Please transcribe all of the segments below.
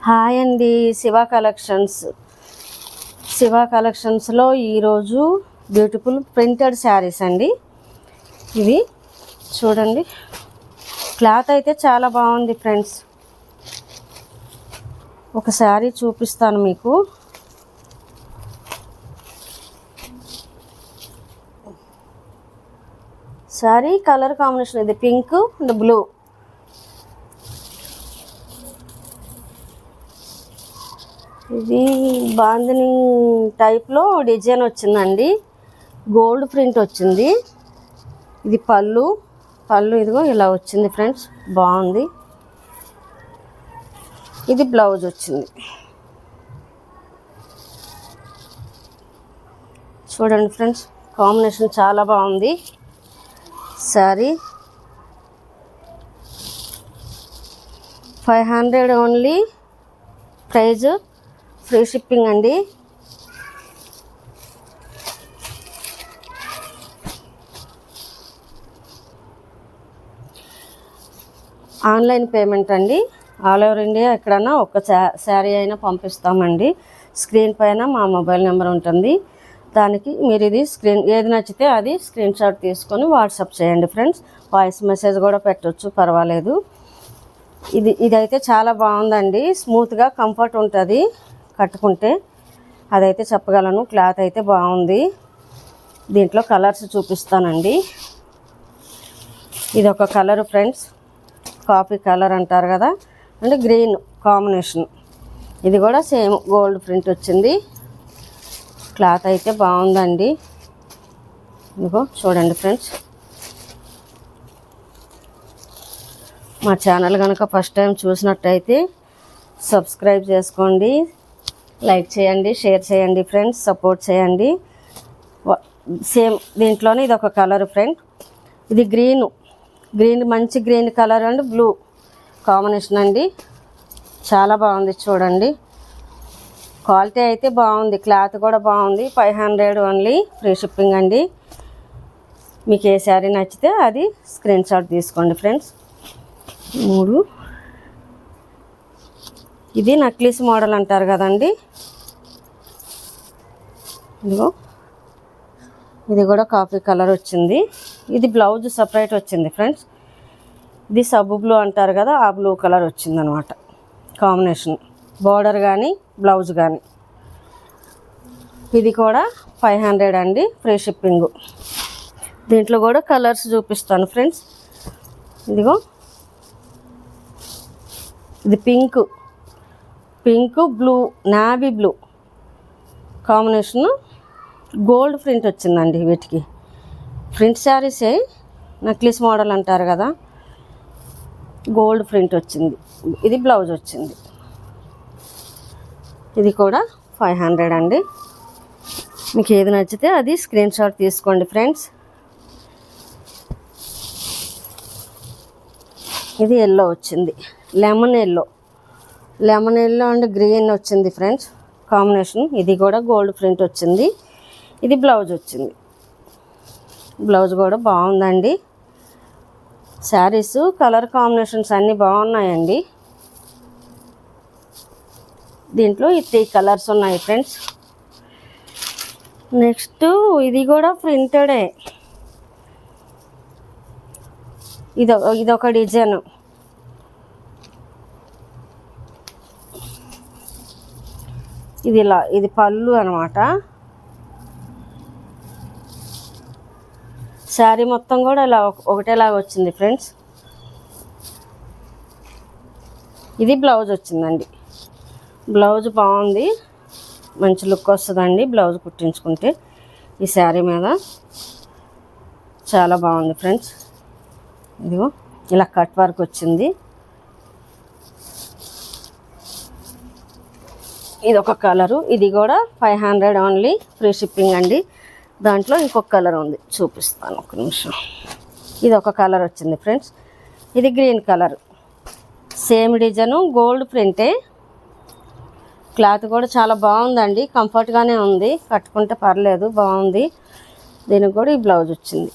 Hi అండి, శివ కలెక్షన్స్లో ఈరోజు బ్యూటిఫుల్ ప్రింటెడ్ శారీస్ అండి. ఇవి చూడండి, క్లాత్ అయితే చాలా బాగుంది ఫ్రెండ్స్. ఒక శారీ చూపిస్తాను మీకు. శారీ కలర్ కాంబినేషన్ ఇది పింక్ అండ్ బ్లూ. ఇది బాందిని టైప్లో డిజైన్ వచ్చిందండి, గోల్డ్ ప్రింట్ వచ్చింది. ఇది పళ్ళు ఇదిగో ఇలా వచ్చింది ఫ్రెండ్స్, బాగుంది. ఇది బ్లౌజ్ వచ్చింది. చూడండి ఫ్రెండ్స్, కాంబినేషన్ చాలా బాగుంది. Sari 500 only, price free shipping అండి. ఆన్లైన్ పేమెంట్ అండి. ఆల్ ఓవర్ ఇండియా ఎక్కడన్నా ఒక శారీ అయినా పంపిస్తామండి. స్క్రీన్ పైన మా మొబైల్ నెంబర్ ఉంటుంది, దానికి మీరు ఏది నచ్చితే అది స్క్రీన్ షాట్ తీసుకొని వాట్సాప్ చేయండి ఫ్రెండ్స్. వాయిస్ మెసేజ్ కూడా పెట్టవచ్చు, పర్వాలేదు. ఇదైతే చాలా బాగుందండి, స్మూత్గా కంఫర్ట్ ఉంటుంది కట్టుకుంటే, అదైతే చెప్పగలను. క్లాత్ అయితే బాగుంది. దీంట్లో కలర్స్ చూపిస్తానండి. ఇది ఒక కలర్ ఫ్రెండ్స్, కాఫీ కలర్ అంటారు కదా, అంటే గ్రీన్ కాంబినేషన్. ఇది కూడా సేమ్ గోల్డ్ ప్రింట్ వచ్చింది. క్లాత్ అయితే బాగుందండి. ఇదిగో చూడండి ఫ్రెండ్స్. మా ఛానల్ కనుక ఫస్ట్ టైం చూసినట్టయితే సబ్స్క్రైబ్ చేసుకోండి, లైక్ చేయండి, షేర్ చేయండి ఫ్రెండ్స్, సపోర్ట్ చేయండి. సేమ్ దీంట్లోనే ఇది ఒక కలర్ ఫ్రెండ్. ఇది గ్రీన్ మంచి green colour and blue combination అండి, చాలా బాగుంది. చూడండి, క్వాలిటీ అయితే బాగుంది, క్లాత్ కూడా బాగుంది. 500 ఓన్లీ, ఫ్రీ షిప్పింగ్ అండి. మీకు ఏ శారీ నచ్చితే అది స్క్రీన్ షాట్ తీసుకోండి ఫ్రెండ్స్. 3 ఇది నక్లీస్ మోడల్ అంటారు కదండి. ఇదిగో ఇది కూడా కాఫీ కలర్ వచ్చింది. ఇది బ్లౌజ్ సపరేట్ వచ్చింది ఫ్రెండ్స్. ఇది సబ్బు బ్లూ అంటారు కదా, ఆ బ్లూ కలర్ వచ్చిందనమాట కాంబినేషన్. బార్డర్ కానీ బ్లౌజ్ కానీ. ఇది కూడా 500 అండి, ఫ్రీ షిప్పింగ్. దీంట్లో కూడా కలర్స్ చూపిస్తాను ఫ్రెండ్స్. ఇదిగో ఇది pink blue, navy blue combination, gold print వచ్చిందండి. వీటికి ప్రింట్ శారీసే, నక్లీస్ మోడల్ అంటారు కదా, గోల్డ్ ప్రింట్ వచ్చింది. ఇది బ్లౌజ్ వచ్చింది. ఇది కూడా 500 అండి. మీకు ఏది నచ్చితే అది స్క్రీన్ షాట్ తీసుకోండి ఫ్రెండ్స్. ఇది ఎల్లో వచ్చింది, లెమన్ ఎల్లో అండ్ గ్రీన్ వచ్చింది ఫ్రెండ్స్ కాంబినేషన్. ఇది కూడా గోల్డ్ ప్రింట్ వచ్చింది. ఇది బ్లౌజ్ వచ్చింది. బ్లౌజ్ కూడా బాగుందండి. శారీస్ కలర్ కాంబినేషన్స్ అన్నీ బాగున్నాయండి. దీంట్లో ఈ 3 కలర్స్ ఉన్నాయి ఫ్రెండ్స్. నెక్స్ట్ ఇది కూడా ప్రింటెడే. ఇదొక డిజైన్. ఇది పళ్ళు అనమాట. శారీ మొత్తం కూడా ఇలా ఒకటేలాగా వచ్చింది ఫ్రెండ్స్. ఇది బ్లౌజ్ వచ్చిందండి. బ్లౌజ్ బాగుంది, మంచి లుక్ వస్తుందండి బ్లౌజ్ కుట్టించుకుంటే. ఈ శారీ మీద చాలా బాగుంది ఫ్రెండ్స్. ఇదిగో ఇలా కట్ వర్క్ వచ్చింది. ఇది ఒక కలరు. ఇది కూడా 500 ఓన్లీ, ఫ్రీ షిప్పింగ్ అండి. దాంట్లో ఇంకొక కలర్ ఉంది, చూపిస్తాను ఒక నిమిషం. ఇది ఒక కలర్ వచ్చింది ఫ్రెండ్స్. ఇది green colour, same design, gold ప్రింటే. క్లాత్ కూడా చాలా బాగుందండి, కంఫర్ట్గానే ఉంది, కట్టుకుంటే పర్లేదు, బాగుంది. దీనికి కూడా ఈ బ్లౌజ్ వచ్చింది.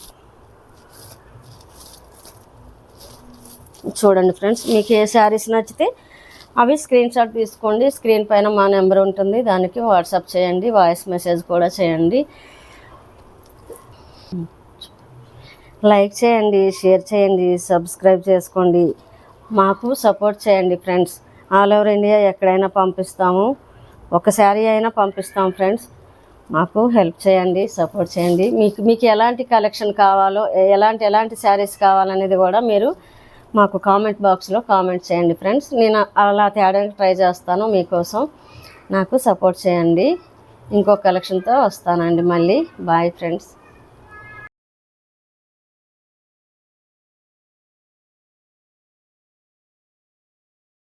చూడండి ఫ్రెండ్స్, మీకు ఏ శారీస్ నచ్చితే అవి స్క్రీన్ షాట్ తీసుకోండి. స్క్రీన్ పైన మా నెంబర్ ఉంటుంది, దానికి వాట్సాప్ చేయండి, వాయిస్ మెసేజ్ కూడా చేయండి. లైక్ చేయండి, షేర్ చేయండి, సబ్స్క్రైబ్ చేసుకోండి. మాకు సపోర్ట్ చేయండి ఫ్రెండ్స్. ఆల్ ఓవర్ ఇండియా ఎక్కడైనా పంపిస్తాము, ఒక శారీ అయినా పంపిస్తాం ఫ్రెండ్స్. మాకు హెల్ప్ చేయండి, సపోర్ట్ చేయండి. మీకు ఎలాంటి కలెక్షన్ కావాలో, ఎలాంటి శారీస్ కావాలనేది కూడా మీరు మాకు కామెంట్ బాక్స్లో కామెంట్ చేయండి ఫ్రెండ్స్. నేను అలా తేడానికి ట్రై చేస్తాను మీకోసం. నాకు సపోర్ట్ చేయండి. ఇంకో కలెక్షన్తో వస్తానండి మళ్ళీ. Bye friends.